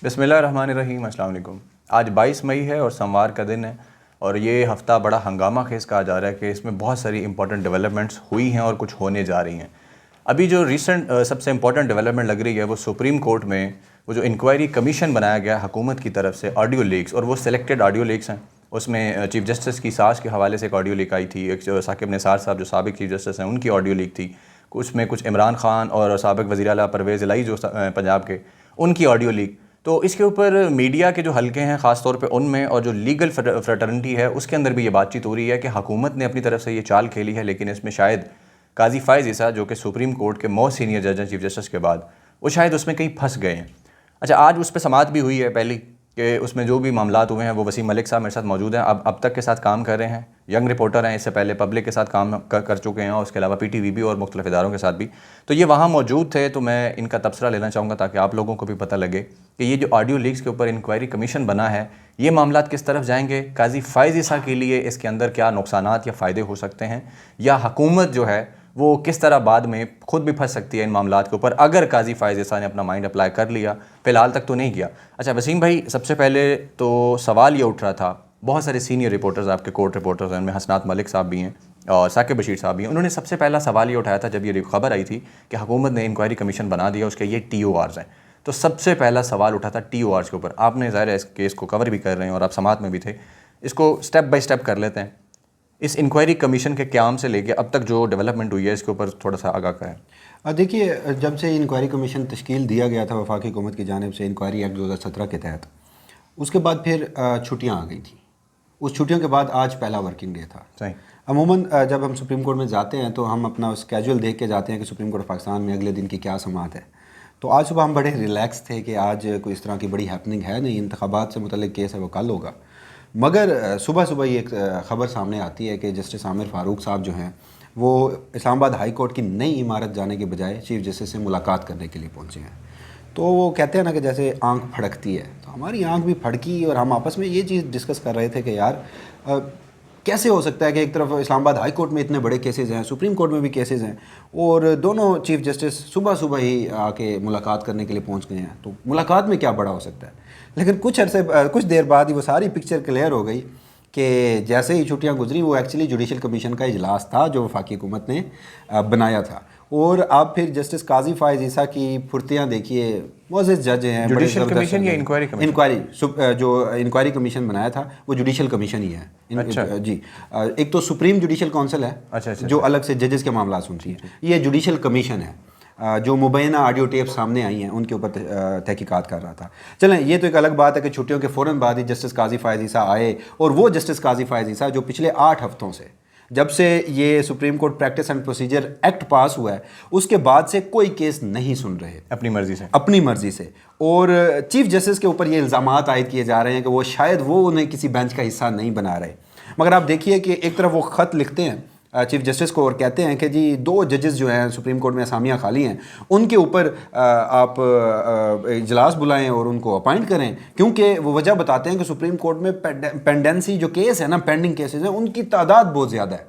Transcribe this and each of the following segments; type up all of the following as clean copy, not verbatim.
بسم اللہ الرحمن الرحیم۔ السلام علیکم۔ آج 22 مئی ہے اور سوموار کا دن ہے، اور یہ ہفتہ بڑا ہنگامہ خیز کہا جا رہا ہے کہ اس میں بہت ساری امپورٹنٹ ڈیولپمنٹس ہوئی ہیں اور کچھ ہونے جا رہی ہیں۔ ابھی جو ریسنٹ سب سے امپورٹنٹ ڈیولپمنٹ لگ رہی ہے وہ سپریم کورٹ میں وہ جو انکوائری کمیشن بنایا گیا ہے حکومت کی طرف سے آڈیو لیکس، اور وہ سلیکٹڈ آڈیو لیکس ہیں۔ اس میں چیف جسٹس کی ساس کے حوالے سے ایک آڈیو لیک آئی تھی، ایک ثاقب نثار صاحب جو سابق چیف جسٹس ہیں ان کی آڈیو لیک تھی، اس میں کچھ عمران خان اور سابق وزیر اعلیٰ پرویز الہی جو پنجاب کے، ان کی آڈیو لیک۔ تو اس کے اوپر میڈیا کے جو حلقے ہیں خاص طور پہ ان میں، اور جو لیگل فریٹرنٹی ہے اس کے اندر بھی یہ بات چیت ہو رہی ہے کہ حکومت نے اپنی طرف سے یہ چال کھیلی ہے، لیکن اس میں شاید قاضی فائز عیسیٰ جو کہ سپریم کورٹ کے موسٹ سینئر جج ہیں چیف جسٹس کے بعد، وہ شاید اس میں کہیں پھنس گئے ہیں۔ اچھا، آج اس پہ سماعت بھی ہوئی ہے پہلی، کہ اس میں جو بھی معاملات ہوئے ہیں وہ وسیم ملک صاحب میرے ساتھ موجود ہیں، اب تک کے ساتھ کام کر رہے ہیں، ینگ رپورٹر ہیں، اس سے پہلے پبلک کے ساتھ کام کر چکے ہیں، اور اس کے علاوہ پی ٹی وی بھی اور مختلف اداروں کے ساتھ بھی، تو یہ وہاں موجود تھے۔ تو میں ان کا تبصرہ لینا چاہوں گا تاکہ آپ لوگوں کو بھی پتہ لگے کہ یہ جو آڈیو لیکس کے اوپر انکوائری کمیشن بنا ہے، یہ معاملات کس طرف جائیں گے، قاضی فائز عیسیٰ کے لیے اس کے اندر کیا نقصانات یا فائدے ہو سکتے ہیں، یا حکومت جو ہے وہ کس طرح بعد میں خود بھی پھنس سکتی ہے ان معاملات کے اوپر اگر قاضی فائز عیسیٰ نے اپنا مائنڈ اپلائی کر لیا۔ فی الحال تک تو نہیں کیا۔ اچھا وسیم بھائی، سب سے پہلے تو سوال یہ اٹھ رہا تھا، بہت سارے سینئر رپورٹرز آپ کے کورٹ رپورٹرز ہیں، ان میں حسنات ملک صاحب بھی ہیں اور ثاقب بشیر صاحب بھی ہیں، انہوں نے سب سے پہلا سوال یہ اٹھایا تھا جب یہ خبر آئی تھی کہ حکومت نے انکوائری کمیشن بنا دیا، اس کے یہ ٹی او آرز ہیں، تو سب سے پہلا سوال اٹھا تھا ٹی او آرز کے اوپر۔ آپ نے ظاہر ہے اس کیس کو کور بھی کر رہے ہیں اور آپ سماعت میں بھی تھے، اس کو سٹیپ بائی سٹیپ کر لیتے ہیں۔ اس انکوائری کمیشن کے قیام سے لے کے اب تک جو ڈیولپمنٹ ہوئی ہے اس کے اوپر تھوڑا سا آگاہ کریں۔ دیکھیے، جب سے انکوائری کمیشن تشکیل دیا گیا تھا وفاقی حکومت کی جانب سے انکوائری ایکٹ 2017 کے تحت، اس کے بعد پھر چھٹیاں آ گئی تھیں۔ اس چھٹیوں کے بعد آج پہلا ورکنگ ڈے تھا۔ صحیح۔ عموماً جب ہم سپریم کورٹ میں جاتے ہیں تو ہم اپنا اسکیجول دیکھ کے جاتے ہیں کہ سپریم کورٹ پاکستان میں اگلے دن کی کیا سماعت ہے۔ تو آج صبح ہم بڑے ریلیکس تھے کہ آج کوئی اس طرح کی بڑی ہیپننگ ہے نہیں، انتخابات سے متعلق کیس ہے وہ کل ہوگا۔ مگر صبح صبح یہ ایک خبر سامنے آتی ہے کہ جسٹس عامر فاروق صاحب جو ہیں وہ اسلام آباد ہائی کورٹ کی نئی عمارت جانے کے بجائے چیف جسٹس سے ملاقات کرنے کے لیے پہنچے ہیں۔ تو وہ کہتے ہیں نا کہ جیسے آنکھ پھڑکتی ہے، تو ہماری آنکھ بھی پھڑکی اور ہم آپس میں یہ چیز ڈسکس کر رہے تھے کہ یار کیسے ہو سکتا ہے کہ ایک طرف اسلام آباد ہائی کورٹ میں اتنے بڑے کیسز ہیں، سپریم کورٹ میں بھی کیسز ہیں، اور دونوں چیف جسٹس صبح صبح ہی آ کے ملاقات کرنے کے لیے پہنچ گئے ہیں، تو ملاقات میں کیا بڑا ہو سکتا ہے۔ لیکن کچھ دیر بعد ہی وہ ساری پکچر کلیئر ہو گئی کہ جیسے ہی چھٹیاں گزری وہ ایکچولی جوڈیشل کمیشن کا اجلاس تھا جو وفاقی حکومت نے بنایا تھا۔ اور آپ پھر جسٹس قاضی فائز عیسیٰ کی پھرتیاں دیکھیے، معزز جج ہیں۔ جوڈیشل کمیشن یا انکوائری کمیشن؟ انکوائری، جو انکوائری کمیشن بنایا تھا وہ جوڈیشل کمیشن ہی ہے۔ جی، ایک تو سپریم جوڈیشل کونسل ہے جو الگ سے ججز کے معاملات سنتی ہے، یہ جوڈیشل کمیشن ہے جو مبینہ آڈیو ٹیپ سامنے آئی ہیں ان کے اوپر تحقیقات کر رہا تھا۔ چلیں، یہ تو ایک الگ بات ہے کہ چھٹیوں کے فوراً بعد ہی جسٹس قاضی فائز عیسیٰ آئے، اور وہ جسٹس قاضی فائز عیسیٰ جو پچھلے 8 ہفتوں سے، جب سے یہ supreme court practice and procedure act pass ہوا ہے اس کے بعد سے کوئی کیس نہیں سن رہے اپنی مرضی سے، اور چیف جسٹس کے اوپر یہ الزامات عائد کیے جا رہے ہیں کہ وہ شاید وہ انہیں کسی بینچ کا حصہ نہیں بنا رہے۔ مگر آپ دیکھیے کہ ایک طرف وہ خط لکھتے ہیں چیف جسٹس کو اور کہتے ہیں کہ جی 2 ججز جو ہیں سپریم کورٹ میں اسامیاں خالی ہیں، ان کے اوپر آپ اجلاس بلائیں اور ان کو اپائنٹ کریں، کیونکہ وہ وجہ بتاتے ہیں کہ سپریم کورٹ میں پینڈنسی جو کیس ہے نا، پینڈنگ کیسز ہیں، ان کی تعداد بہت زیادہ ہے۔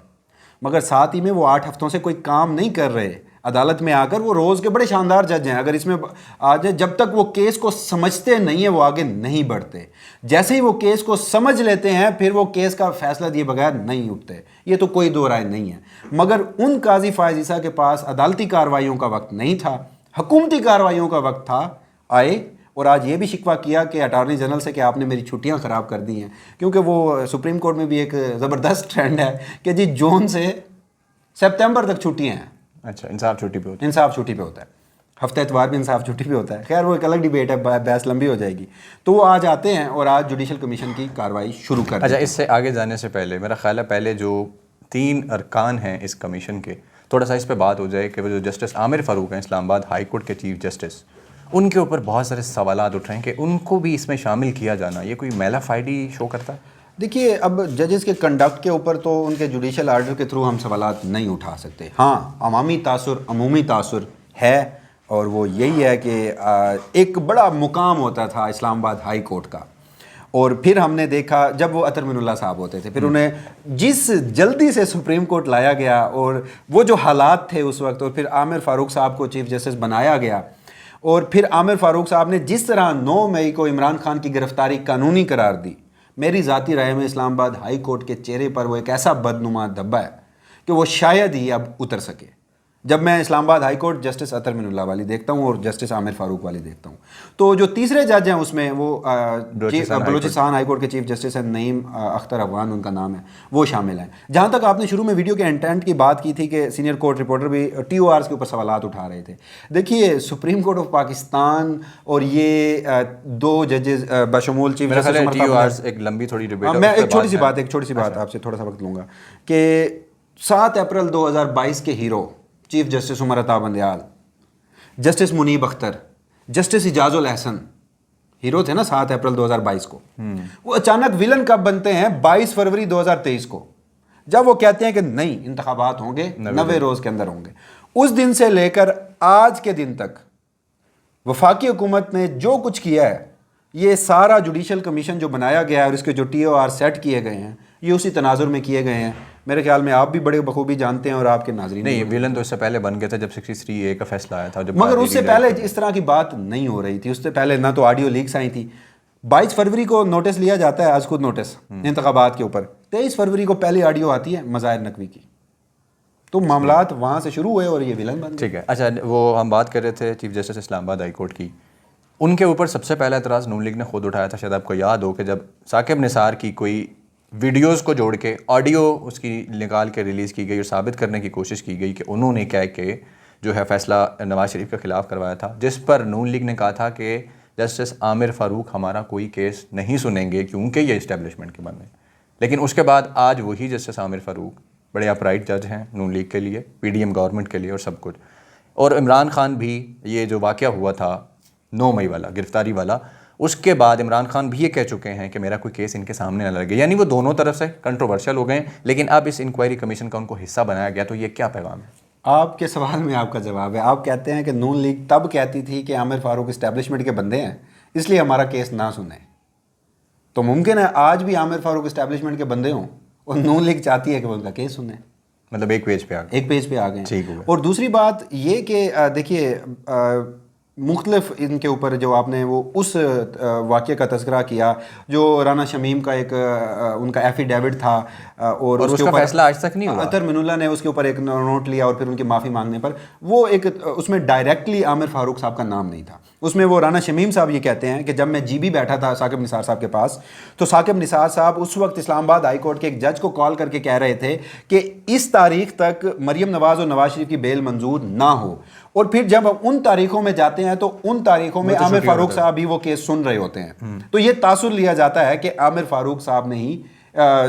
مگر ساتھ ہی میں وہ 8 ہفتوں سے کوئی کام نہیں کر رہے عدالت میں آ کر۔ وہ روز کے بڑے شاندار جج ہیں، اگر اس میں آ جائے، جب تک وہ کیس کو سمجھتے نہیں ہیں وہ آگے نہیں بڑھتے، جیسے ہی وہ کیس کو سمجھ لیتے ہیں پھر وہ کیس کا فیصلہ دیے بغیر نہیں اٹھتے۔ یہ تو کوئی دو رائے نہیں ہے۔ مگر ان قاضی فائز عیسیٰ کے پاس عدالتی کارروائیوں کا وقت نہیں تھا، حکومتی کارروائیوں کا وقت تھا، آئے اور آج یہ بھی شکوہ کیا کہ اٹارنی جنرل سے کہ آپ نے میری چھٹیاں خراب کر دی ہیں، کیونکہ وہ سپریم کورٹ میں بھی ایک زبردست ٹرینڈ ہے کہ جی جون سے سپتمبر تک چھٹیاں ہیں۔ اچھا، انصاف چھٹی پہ ہوتا ہے؟ انصاف چھٹی پہ ہوتا ہے، ہفتہ اتوار بھی انصاف چھٹی پہ ہوتا ہے۔ خیر وہ ایک الگ ڈیبیٹ ہے، بحث لمبی ہو جائے گی۔ تو وہ آج آتے ہیں اور آج جوڈیشل کمیشن کی کارروائی شروع کر۔ اچھا، اس سے آگے جانے سے پہلے میرا خیال ہے پہلے جو 3 ارکان ہیں اس کمیشن کے، تھوڑا سا اس پہ بات ہو جائے کہ وہ جو جسٹس عامر فاروق ہیں اسلام آباد ہائی کورٹ کے چیف جسٹس، ان کے اوپر بہت سارے سوالات اٹھ رہے ہیں کہ ان کو بھی اس میں شامل کیا جانا یہ کوئی میلا فائڈی شو کرتا ہے؟ دیکھیے، اب ججز کے کنڈکٹ کے اوپر تو ان کے جوڈیشل آرڈر کے تھرو ہم سوالات نہیں اٹھا سکتے۔ ہاں، عوامی تاثر، عمومی تاثر ہے، اور وہ یہی ہے کہ ایک بڑا مقام ہوتا تھا اسلام آباد ہائی کورٹ کا، اور پھر ہم نے دیکھا جب وہ اطہر من اللہ صاحب ہوتے تھے، پھر انہیں جس جلدی سے سپریم کورٹ لایا گیا اور وہ جو حالات تھے اس وقت، اور پھر عامر فاروق صاحب کو چیف جسٹس بنایا گیا، اور پھر عامر فاروق صاحب نے جس طرح 9 مئی کو عمران خان کی گرفتاری قانونی قرار دی، میری ذاتی رائے میں اسلام آباد ہائی کورٹ کے چہرے پر وہ ایک ایسا بدنما دھبا ہے کہ وہ شاید ہی اب اتر سکے۔ جب میں اسلام آباد ہائی کورٹ جسٹس اطہر من اللہ والی دیکھتا ہوں اور جسٹس عامر فاروق والی دیکھتا ہوں، تو جو تیسرے جج ہیں اس میں وہ بلوچستان ہائی کورٹ کے چیف جسٹس ہیں نعیم اختر افغان ان کا نام ہے، وہ شامل ہیں۔ جہاں تک آپ نے شروع میں ویڈیو کے انٹینٹ کی بات کی تھی کہ سینئر کورٹ رپورٹر بھی ٹی او آرز کے اوپر سوالات اٹھا رہے تھے، دیکھیے سپریم کورٹ آف پاکستان اور یہ 2 ججز بشمول چیف جسٹس، ایک لمبی تھوڑی ڈیبیٹ، میں ایک چھوٹی سی بات آپ سے تھوڑا سا وقت لوں گا کہ 7 اپریل 2022 کے hero chief justice Umar Ata Bandial, justice منیب اختر، جسٹس اجاز الاحسن ہیرو تھے نا 7 اپریل 2022 کو، وہ اچانک ویلن کب بنتے ہیں 22 فروری 2023 کو، جب وہ کہتے ہیں کہ نہیں انتخابات ہوں گے 90 روز کے اندر ہوں گے۔ اس دن سے لے کر آج کے دن تک وفاقی حکومت نے جو کچھ کیا ہے، یہ سارا جوڈیشل کمیشن جو بنایا گیا ہے اور اس کے جو ٹی او آر سیٹ کیے گئے ہیں، یہ اسی تناظر میں کیے گئے ہیں۔ میرے خیال میں آپ بھی بڑے بخوبی جانتے ہیں اور آپ کے ناظرین نہیں، ویلن تو اس سے پہلے بن گیا تھا جب 63A کا فیصلہ آیا تھا، مگر اس سے پہلے اس طرح کی بات نہیں ہو رہی تھی۔ اس سے پہلے نہ تو آڈیو لیکس آئی تھی، 22 فروری کو نوٹس لیا جاتا ہے، آج خود نوٹس انتخابات کے اوپر، 23 فروری کو پہلی آڈیو آتی ہے مظاہر نقوی کی، تو معاملات وہاں سے شروع ہوئے اور یہ ویلن بن گئے۔ ٹھیک ہے، اچھا وہ ہم بات کر رہے تھے چیف جسٹس اسلام آباد ہائی کورٹ کی، ان کے اوپر سب سے پہلا اعتراض نون لیگ نے خود اٹھایا تھا، شاید آپ کو یاد ہو کہ جب ثاقب نثار کی کوئی ویڈیوز کو جوڑ کے آڈیو اس کی نکال کے ریلیز کی گئی اور ثابت کرنے کی کوشش کی گئی کہ انہوں نے کہہ کے جو ہے فیصلہ نواز شریف کے خلاف کروایا تھا، جس پر نون لیگ نے کہا تھا کہ جسٹس عامر فاروق ہمارا کوئی کیس نہیں سنیں گے کیونکہ یہ اسٹیبلشمنٹ کے بندے ہیں۔ لیکن اس کے بعد آج وہی جسٹس عامر فاروق بڑے اپرائٹ جج ہیں نون لیگ کے لیے، پی ڈی ایم گورنمنٹ کے لیے اور سب کچھ۔ اور عمران خان بھی، یہ جو واقعہ ہوا تھا 9 مئی والا گرفتاری والا، اس کے بعد عمران خان بھی یہ کہہ چکے ہیں کہ میرا کوئی کیس ان کے سامنے نہ لگے، یعنی وہ دونوں طرف سے کنٹروورشل ہو گئے ہیں۔ لیکن اب اس انکوائری کمیشن کا ان کو حصہ بنایا گیا، تو یہ کیا پیغام ہے؟ آپ کے سوال میں آپ کا جواب ہے۔ آپ کہتے ہیں کہ نون لیگ تب کہتی تھی کہ عامر فاروق اسٹیبلشمنٹ کے بندے ہیں اس لیے ہمارا کیس نہ سنیں، تو ممکن ہے آج بھی عامر فاروق اسٹیبلشمنٹ کے بندے ہوں اور نون لیگ چاہتی ہے کہ وہ ان کا کیس سنیں، مطلب ایک پیج پہ آ گئے۔ اور دوسری بات یہ کہ دیکھیے مختلف ان کے اوپر جو آپ نے وہ اس واقعے کا تذکرہ کیا جو رانا شمیم کا ایک ان کا ایفیڈیوٹ تھا اور اس کے اوپر فیصلہ آج تک نہیں ہوا، اطہر من اللہ نے اس کے اوپر ایک نوٹ لیا اور پھر ان کی معافی مانگنے پر وہ ایک اس میں ڈائریکٹلی عامر فاروق صاحب کا نام نہیں تھا، اس میں وہ رانا شمیم صاحب یہ کہتے ہیں کہ جب میں جی بی بیٹھا تھا ثاقب نثار صاحب کے پاس، تو ثاقب نثار صاحب اس وقت اسلام آباد ہائی کورٹ کے ایک جج کو کال کر کے کہہ رہے تھے کہ اس تاریخ تک مریم نواز اور نواز شریف کی بیل منظور نہ ہو، اور پھر جب ان تاریخوں میں جاتے ہیں تو ان تاریخوں میں عامر فاروق صاحب بھی وہ کیس سن رہے ہوتے ہیں، تو یہ تاثر لیا جاتا ہے کہ عامر فاروق صاحب نے ہی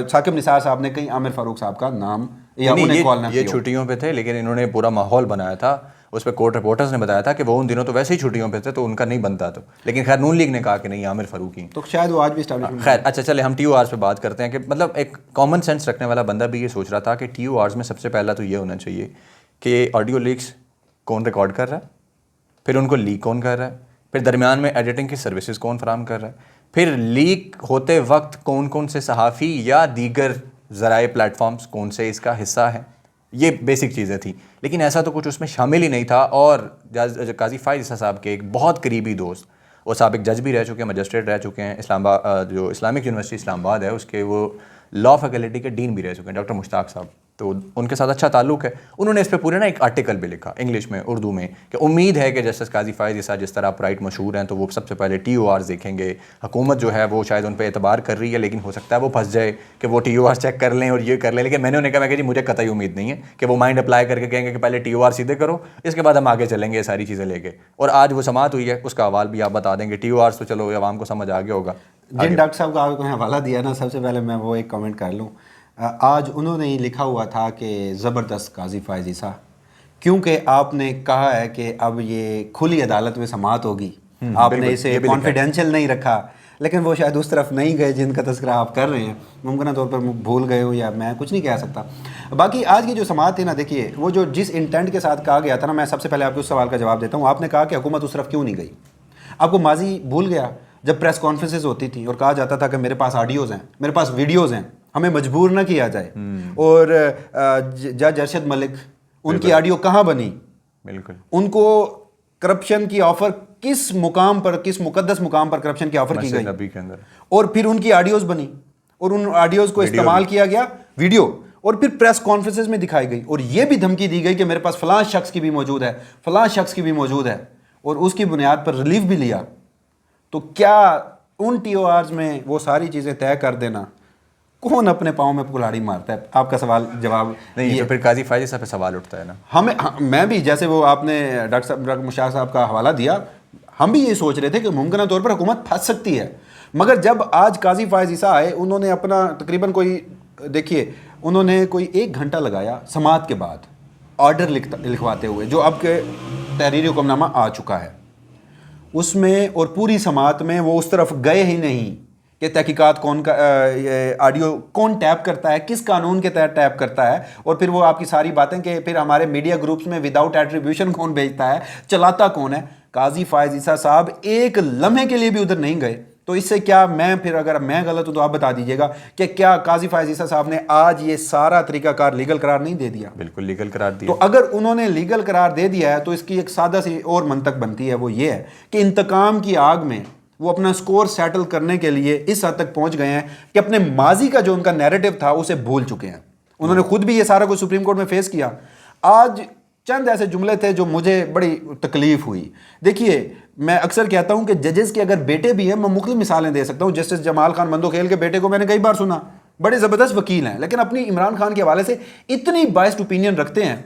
ثاقب نثار صاحب نے کہیں عامر فاروق صاحب کا نام یا انہیں کال نہ کیا۔ یہ چھٹیوں پہ تھے لیکن انہوں نے پورا ماحول بنایا تھا، اس پہ کورٹ رپورٹرز نے بتایا تھا کہ وہ ان دنوں تو ویسے ہی چھٹیوں پہ تھے تو ان کا نہیں بنتا، تو لیکن خیر نون لیگ نے کہا کہ نہیں عامر فاروق ہی، تو شاید وہ آج بھی اسٹیبلشمنٹ۔ خیر اچھا چلے ہم ٹی او آرز پہ بات کرتے ہیں کہ مطلب ایک کامن سینس رکھنے والا بندہ بھی یہ سوچ رہا تھا کہ ٹی او آرز میں سب سے پہلا تو یہ ہونا چاہیے کہ آڈیو لیکس کون ریکارڈ کر رہا ہے، پھر ان کو لیک کون کر رہا ہے، پھر درمیان میں ایڈیٹنگ کی سروسز کون فراہم کر رہا ہے، پھر لیک ہوتے وقت کون کون سے صحافی یا دیگر ذرائع پلیٹ فارمز کون سے اس کا حصہ ہیں، یہ بیسک چیزیں تھیں، لیکن ایسا تو کچھ اس میں شامل ہی نہیں تھا۔ اور قاضی فائز عیسیٰ صاحب کے ایک بہت قریبی دوست، وہ سابق جج بھی رہ چکے ہیں، مجسٹریٹ رہ چکے ہیں، اسلام آباد جو اسلامک یونیورسٹی اسلام آباد ہے اس کے وہ لاء فیکلٹی کے ڈین بھی رہ چکے ہیں، ڈاکٹر مشتاق صاحب، تو ان کے ساتھ اچھا تعلق ہے۔ انہوں نے اس پہ پورے نا ایک آرٹیکل بھی لکھا انگلش میں اردو میں کہ امید ہے کہ جسٹس قاضی فائز عیسیٰ جس طرح اپرائٹ مشہور ہیں تو وہ سب سے پہلے ٹی او آرز دیکھیں گے، حکومت جو ہے وہ شاید ان پہ اعتبار کر رہی ہے لیکن ہو سکتا ہے وہ پھنس جائے کہ وہ ٹی او آر چیک کر لیں اور یہ کر لیں، لیکن میں نے انہیں کہا کہ جی مجھے قطعی امید نہیں ہے کہ وہ مائنڈ اپلائی کر کے کہیں گے کہ پہلے ٹی او آر سیدھے کرو اس کے بعد ہم آگے چلیں گے یہ ساری چیزیں لے کے۔ اور آج وہ سماعت ہوئی ہے، اس کا حوال بھی آپ بتا دیں گے، ٹی او آرز تو چلو عوام کو سمجھ آ گیا ہوگا۔ جن ڈاکٹر صاحب کا آپ کو حوالہ دیا نا، سب سے پہلے میں وہ ایک کامنٹ کر لوں، آج انہوں نے ہی لکھا ہوا تھا کہ زبردست قاضی فائز عیسیٰ، کیونکہ آپ نے کہا ہے کہ اب یہ کھلی عدالت میں سماعت ہوگی، آپ نے اسے کانفیڈینشیل نہیں رکھا، لیکن وہ شاید اس طرف نہیں گئے جن کا تذکرہ آپ کر رہے ہیں، ممکنہ طور پر بھول گئے ہو یا میں کچھ نہیں کہہ سکتا۔ باقی آج کی جو سماعت تھی نا، دیکھیے وہ جو جس انٹینٹ کے ساتھ کہا گیا تھا نا، میں سب سے پہلے آپ کو اس سوال کا جواب دیتا ہوں۔ آپ نے کہا کہ حکومت اس طرف کیوں نہیں گئی، آپ کو ماضی بھول گیا جب پریس کانفرنسز ہوتی تھیں اور کہا جاتا تھا کہ میرے پاس آڈیوز ہیں، میرے پاس ویڈیوز ہیں، ہمیں مجبور نہ کیا جائے، اور جج ارشد ملک ان کی آڈیو کہاں بنی، بالکل ان کو کرپشن کی آفر کس مقام پر, کس مقدس مقام پر کرپشن کی آفر کی گئی نبی کے اندر, اور پھر ان کی آڈیوز بنی اور ان آڈیوز کو استعمال کیا گیا, ویڈیو, اور پھر پریس کانفرنسز میں دکھائی گئی, اور یہ بھی دھمکی دی گئی کہ میرے پاس فلاں شخص کی بھی موجود ہے, فلاں شخص کی بھی موجود ہے, اور اس کی بنیاد پر ریلیف بھی لیا. تو کیا ان ٹی او آرز میں وہ ساری چیزیں طے کر دینا, کون اپنے پاؤں میں کلاڑی مارتا ہے؟ آپ کا سوال جواب نہیں, تو پھر قاضی فائزی صاحب پہ سوال اٹھتا ہے نا. میں بھی, جیسے وہ آپ نے ڈاکٹر مشتاق صاحب کا حوالہ دیا, ہم بھی یہ سوچ رہے تھے کہ ممکنہ طور پر حکومت پھنس سکتی ہے, مگر جب آج قاضی فائز عیسیٰ آئے, انہوں نے اپنا تقریباً کوئی, دیکھیے انہوں نے کوئی 1 گھنٹہ لگایا سماعت کے بعد آرڈر لکھواتے ہوئے, جو اب کے تحریری حکم نامہ آ چکا ہے اس میں, اور پوری سماعت میں وہ اس طرف گئے ہی نہیں کہ تحقیقات کون کا آڈیو کون ٹیپ کرتا ہے, کس قانون کے تحت ٹیپ کرتا ہے, اور پھر وہ آپ کی ساری باتیں کہ پھر ہمارے میڈیا گروپس میں وداؤٹ ایٹریبیوشن کون بھیجتا ہے, چلاتا کون ہے. قاضی فائز عیسیٰ صاحب ایک لمحے کے لیے بھی ادھر نہیں گئے. تو اس سے کیا, میں پھر اگر میں غلط ہوں تو آپ بتا دیجیے گا کہ کیا قاضی فائز عیسیٰ صاحب نے آج یہ سارا طریقہ کار لیگل قرار نہیں دے دیا؟ بالکل لیگل قرار دیا. تو اگر انہوں نے لیگل قرار دے دیا ہے تو اس کی ایک سادہ سی اور منطق بنتی ہے, وہ یہ ہے کہ انتقام کی آگ میں وہ اپنا سکور سیٹل کرنے کے لیے اس حد تک پہنچ گئے ہیں کہ اپنے ماضی کا جو ان کا نیریٹو تھا اسے بھول چکے ہیں. انہوں نے خود بھی یہ سارا کچھ سپریم کورٹ میں فیس کیا. آج چند ایسے جملے تھے جو مجھے بڑی تکلیف ہوئی. دیکھیے میں اکثر کہتا ہوں کہ ججز کے اگر بیٹے بھی ہیں, میں مختلف مثالیں دے سکتا ہوں. جسٹس جمال خان بندوخیل کے بیٹے کو میں نے کئی بار سنا, بڑے زبردست وکیل ہیں, لیکن اپنی عمران خان کے حوالے سے اتنی بائسڈ اوپینین رکھتے ہیں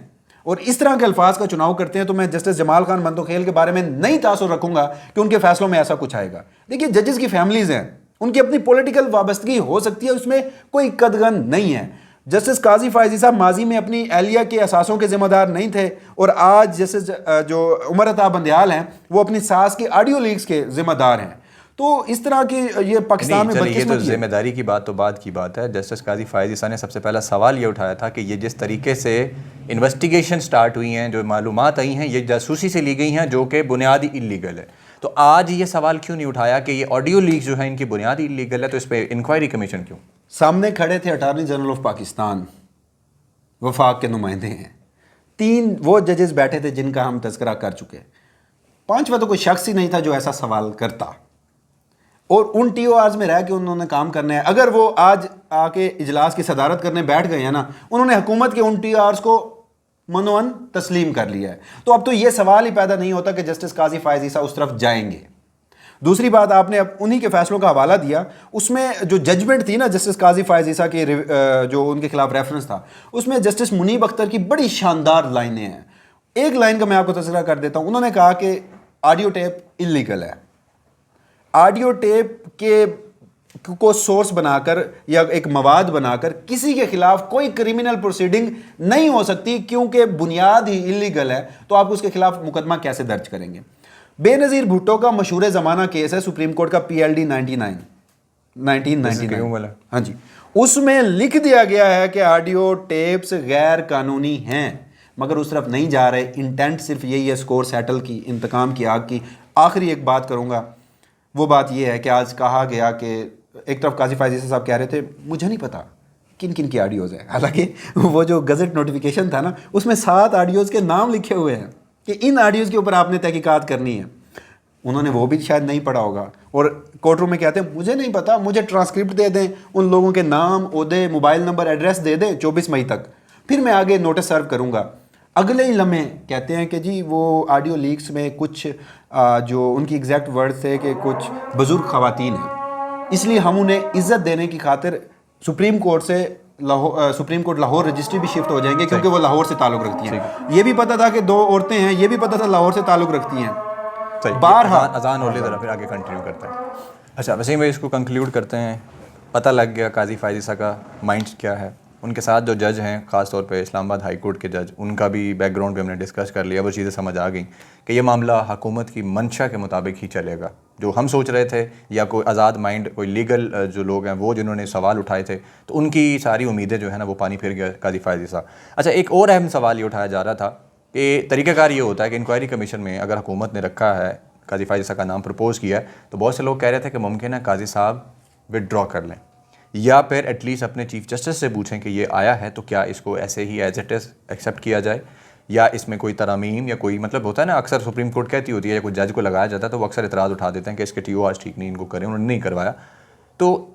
اور اس طرح کے الفاظ کا چناؤ کرتے ہیں. تو میں جسٹس جمال خان بندوخیل کے بارے میں نہیں تاثر رکھوں گا کہ ان کے فیصلوں میں ایسا کچھ آئے گا. دیکھیے ججز کی فیملیز ہیں, ان کی اپنی پولیٹیکل وابستگی ہو سکتی ہے, اس میں کوئی قدغن نہیں ہے. جسٹس قاضی فائز عیسیٰ ماضی میں اپنی اہلیہ کے اثاثوں کے ذمہ دار نہیں تھے, اور آج جسٹس جو عمر عطا بندیال ہیں وہ اپنی ساس کی آڈیو لیکس کے ذمہ دار ہیں. تو اس طرح کی یہ پاکستان میں یہ تو ذمہ داری کی بات تو بعد کی بات ہے. جسٹس قاضی فائز عیسیٰ نے سب سے پہلا سوال یہ اٹھایا تھا کہ یہ جس طریقے سے انویسٹیگیشن سٹارٹ ہوئی ہیں, جو معلومات آئی ہیں, یہ جاسوسی سے لی گئی ہیں, جو کہ بنیادی انلیگل ہے. تو آج یہ سوال کیوں نہیں اٹھایا کہ یہ آڈیو لیک جو ہے ان کی بنیادی انلیگل ہے, تو اس پہ انکوائری کمیشن کیوں؟ سامنے کھڑے تھے اٹارنی جنرل آف پاکستان, وفاق کے نمائندے ہیں, 3 وہ ججز بیٹھے تھے جن کا ہم تذکرہ کر چکے, 5واں تو کوئی شخص ہی نہیں تھا جو ایسا سوال کرتا, اور ان ٹی او آرز میں رہ کے انہوں نے کام کرنا ہے. اگر وہ آج آ کے اجلاس کی صدارت کرنے بیٹھ گئے ہیں نا, انہوں نے حکومت کے ان ٹی او آرز کو منوان تسلیم کر لیا ہے, تو اب تو یہ سوال ہی پیدا نہیں ہوتا کہ جسٹس قاضی فائز عیسیٰ اس طرف جائیں گے. دوسری بات, آپ نے اب انہی کے فیصلوں کا حوالہ دیا, اس میں جو ججمنٹ تھی نا جسٹس قاضی فائز عیسیٰ کے جو ان کے خلاف ریفرنس تھا, اس میں جسٹس منیب اختر کی بڑی شاندار لائنیں ہیں. ایک لائن کا میں آپ کو تذکرہ کر دیتا ہوں. انہوں نے کہا کہ آڈیو ٹیپ انلیگل ہے. آڈیو ٹیپ کے کو سورس بنا کر یا ایک مواد بنا کر کسی کے خلاف کوئی کریمنل پروسیڈنگ نہیں ہو سکتی, کیونکہ بنیاد ہی انلیگل ہے. تو آپ اس کے خلاف مقدمہ کیسے درج کریں گے؟ بے نظیر بھٹو کا مشہور زمانہ کیس ہے سپریم کورٹ کا PLD 1999. ہاں جی, اس میں لکھ دیا گیا ہے کہ آڈیو ٹیپس غیر قانونی ہیں, مگر اس طرف نہیں جا رہے. انٹینٹ صرف یہی ہے سکور سیٹل کی, انتقام کی آگ کی. آخری ایک بات کروں گا, وہ بات یہ ہے کہ آج کہا گیا کہ ایک طرف قاضی فائز عیسیٰ صاحب کہہ رہے تھے مجھے نہیں پتا کن کن کی آڈیوز ہیں, حالانکہ وہ جو گزٹ نوٹیفیکیشن تھا نا, اس میں 7 آڈیوز کے نام لکھے ہوئے ہیں کہ ان آڈیوز کے اوپر آپ نے تحقیقات کرنی ہے. انہوں نے وہ بھی شاید نہیں پڑھا ہوگا, اور کورٹ روم میں کہتے ہیں مجھے نہیں پتا, مجھے ٹرانسکرپٹ دے دیں, ان لوگوں کے نام, عہدے, موبائل نمبر, ایڈریس دے دیں 24 مئی تک, پھر میں آگے نوٹس سرو کروں گا. اگلے ہی لمحے کہتے ہیں کہ جی وہ آڈیو لیکس میں کچھ جو ان کی ایگزیکٹ ورڈ تھے کہ کچھ بزرگ خواتین ہیں, اس لیے ہم انہیں عزت دینے کی خاطر سپریم کورٹ سے سپریم کورٹ لاہور رجسٹری بھی شفٹ ہو جائیں گے, کیونکہ وہ لاہور سے تعلق رکھتی ہیں. یہ بھی پتا تھا کہ 2 عورتیں ہیں, یہ بھی پتا تھا لاہور سے تعلق رکھتی ہیں. بارہا اذان ہو لے ذرا پھر آگے کنٹینیو کرتے ہیں. اچھا وسیم بھائی, اس کو کنکلیوڈ کرتے ہیں. پتہ لگ گیا قاضی فائز عیسیٰ کا مائنڈ کیا ہے. ان کے ساتھ جو جج ہیں, خاص طور پہ اسلام آباد ہائی کورٹ کے جج, ان کا بھی بیک گراؤنڈ بھی ہم نے ڈسکس کر لیا. وہ چیزیں سمجھ آ گئیں کہ یہ معاملہ حکومت کی منشا کے مطابق ہی چلے گا. جو ہم سوچ رہے تھے, یا کوئی آزاد مائنڈ, کوئی لیگل جو لوگ ہیں وہ جنہوں نے سوال اٹھائے تھے, تو ان کی ساری امیدیں جو ہے نا وہ پانی پھر گیا قاضی فائز عیسیٰ. اچھا ایک اور اہم سوال یہ اٹھایا جا رہا تھا کہ طریقہ کار یہ ہوتا ہے کہ انکوائری کمیشن میں اگر حکومت نے رکھا ہے, قاضی فائز عیسیٰ کا نام پرپوز کیا ہے, تو بہت سے لوگ کہہ رہے تھے کہ ممکن ہے قاضی صاحب وڈرا کر لیں, یا پھر ایٹ لیسٹ اپنے چیف جسٹس سے پوچھیں کہ یہ آیا ہے تو کیا اس کو ایسے ہی ایز اٹ از ایکسیپٹ کیا جائے, یا اس میں کوئی ترامیم یا کوئی مطلب ہوتا ہے نا، اکثر سپریم کورٹ کہتی ہوتی ہے یا کوئی جج کو لگایا جاتا ہے تو وہ اکثر اعتراض اٹھا دیتے ہیں کہ اس کے ٹی او آج ٹھیک نہیں، ان کو کریں، انہوں نے نہیں کروایا. تو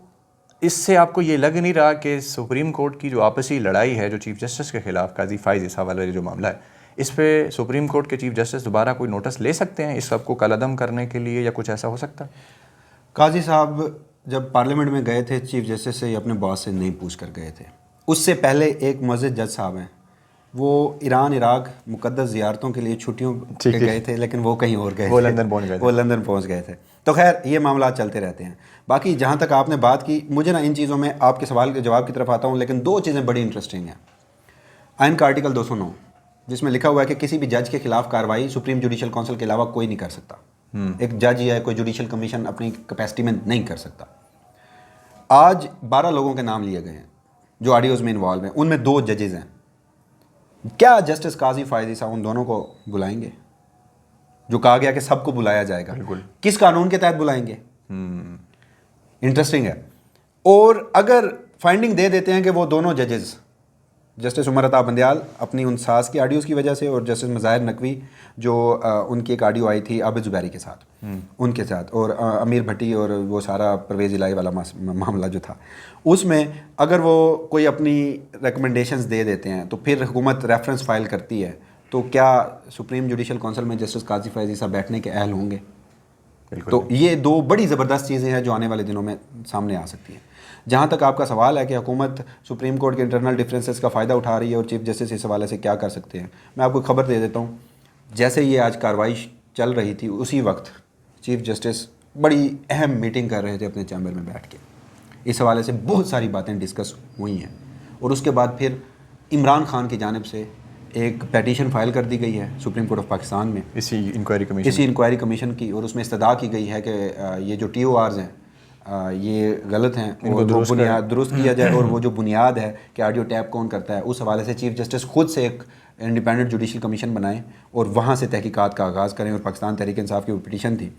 اس سے آپ کو یہ لگ نہیں رہا کہ سپریم کورٹ کی جو آپسی لڑائی ہے جو چیف جسٹس کے خلاف قاضی فائز عیسیٰ والا جو معاملہ ہے، اس پہ سپریم کورٹ کے چیف جسٹس دوبارہ کوئی نوٹس لے سکتے ہیں اس سب کو کالعدم کرنے کے لیے، یا کچھ ایسا ہو سکتا ہے؟ قاضی صاحب جب پارلیمنٹ میں گئے تھے چیف جسٹس سے یا اپنے باس سے نہیں پوچھ کر گئے تھے. اس سے پہلے ایک معزز جج صاحب ہیں، وہ ایران عراق مقدس زیارتوں کے لیے چھٹیوں پہ گئے تھے، لیکن وہ کہیں اور گئے تھے، وہ لندن پہنچ گئے تھے. وہ لندن پہنچ گئے تھے. تو خیر یہ معاملات چلتے رہتے ہیں. باقی جہاں تک آپ نے بات کی، مجھے نا ان چیزوں میں آپ کے سوال کے جواب کی طرف آتا ہوں، لیکن دو چیزیں بڑی انٹرسٹنگ ہیں. آئین کا آرٹیکل 209 جس میں لکھا ہوا ہے کہ کسی بھی جج کے خلاف کارروائی سپریم جوڈیشل کونسل کے علاوہ کوئی نہیں کر سکتا. ایک جج یا کوئی جوڈیشل کمیشن اپنی کیپیسٹی میں نہیں کر سکتا. آج 12 لوگوں کے نام لیے گئے ہیں جو آڈیوز میں انوالو ہیں، ان میں 2 ججز ہیں. کیا جسٹس قاضی فائز عیسیٰ ان دونوں کو بلائیں گے؟ جو کہا گیا کہ سب کو بلایا جائے گا، بالکل. کس قانون کے تحت بلائیں گے؟ انٹرسٹنگ ہے. اور اگر فائنڈنگ دے دیتے ہیں کہ وہ دونوں ججز، جسٹس عمر عطا بندیال اپنی ان ساز کی آڈیوز کی وجہ سے، اور جسٹس مظاہر نقوی جو ان کی ایک آڈیو آئی تھی عابد زبیری کے ساتھ، ان کے ساتھ، اور امیر بھٹی اور وہ سارا پرویز الہی والا معاملہ جو تھا، اس میں اگر وہ کوئی اپنی ریکمنڈیشنز دے دیتے ہیں تو پھر حکومت ریفرنس فائل کرتی ہے، تو کیا سپریم جوڈیشل کونسل میں جسٹس قاضی فائز عیسیٰ بیٹھنے کے اہل ہوں گے؟ تو یہ 2 بڑی زبردست چیزیں ہیں جو آنے والے دنوں میں سامنے آ سکتی ہیں. جہاں تک آپ کا سوال ہے کہ حکومت سپریم کورٹ کے انٹرنل ڈفرینسز کا فائدہ اٹھا رہی ہے اور چیف جسٹس اس حوالے سے کیا کر سکتے ہیں، میں آپ کو خبر دے دیتا ہوں. جیسے یہ آج کارروائی چل رہی تھی، اسی وقت چیف جسٹس بڑی اہم میٹنگ کر رہے تھے اپنے چیمبر میں بیٹھ کے. اس حوالے سے بہت ساری باتیں ڈسکس ہوئی ہیں، اور اس کے بعد پھر عمران خان کی جانب سے ایک پیٹیشن فائل کر دی گئی ہے سپریم کورٹ آف پاکستان میں اسی انکوائری کمیشن کی، اور اس میں استدعا کی گئی ہے کہ یہ جو ٹی او آرز ہیں یہ غلط ہیں، ان کو درست کیا جائے، اور وہ جو بنیاد ہے کہ آڈیو ٹیپ کون کرتا ہے، اس حوالے سے چیف جسٹس خود سے ایک انڈیپینڈنٹ جوڈیشل کمیشن بنائیں اور وہاں سے تحقیقات کا آغاز کریں. اور پاکستان تحریک انصاف کی وہ پٹیشن تھی،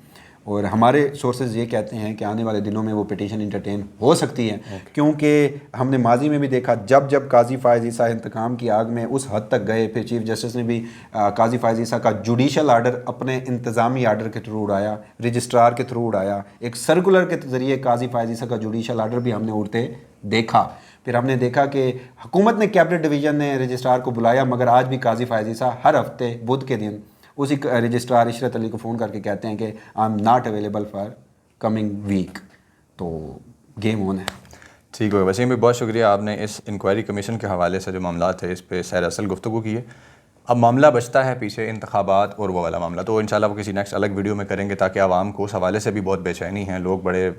اور ہمارے سورسز یہ کہتے ہیں کہ آنے والے دنوں میں وہ پٹیشن انٹرٹین ہو سکتی ہے، کیونکہ ہم نے ماضی میں بھی دیکھا جب قاضی فائز عیسیٰ انتقام کی آگ میں اس حد تک گئے، پھر چیف جسٹس نے بھی قاضی فائز عیسیٰ کا جوڈیشل آرڈر اپنے انتظامی آرڈر کے تھرو اڑایا، رجسٹرار کے تھرو اڑایا، ایک سرکولر کے ذریعے قاضی فائز عیسیٰ کا جوڈیشل آرڈر بھی ہم نے اڑتے دیکھا. پھر ہم نے دیکھا کہ حکومت نے کیبنٹ ڈویژن نے رجسٹرار کو بلایا، مگر آج بھی قاضی فائز عیسیٰ ہر ہفتے بدھ کے دن اسی رجسٹرار عشرت علی کو فون کر کے کہتے ہیں کہ I am not available for coming week. تو گیم آن ہے. ٹھیک ہے وسیم بھی بہت شکریہ، آپ نے اس انکوائری کمیشن کے حوالے سے جو معاملات ہے اس پہ سیر اصل گفتگو کی ہے. اب معاملہ بچتا ہے پیچھے انتخابات اور وہ والا معاملہ، تو انشاءاللہ وہ کسی نیکسٹ الگ ویڈیو میں کریں گے، تاکہ عوام کو اس حوالے سے بھی بہت بے چینی ہیں، لوگ بڑے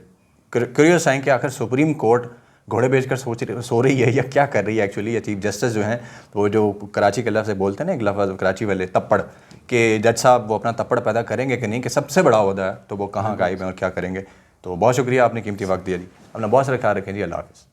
کیوریس ہیں کہ آخر سپریم کورٹ گھوڑے بیچ کر سو رہی ہے یا کیا کر رہی ہے ایکچولی. یا چیف جسٹس جو ہیں وہ جو کراچی کے لفظ سے بولتے ہیں نا، ایک لفظ کراچی والے تپڑ، کہ جج صاحب وہ اپنا تپڑ پیدا کریں گے کہ نہیں، کہ سب سے بڑا عہدہ ہے تو وہ کہاں غائب ہیں اور کیا کریں گے. تو بہت شکریہ، آپ نے قیمتی وقت دیا جی. اپنا بہت سارا خیال رکھیں جی. اللہ حافظ.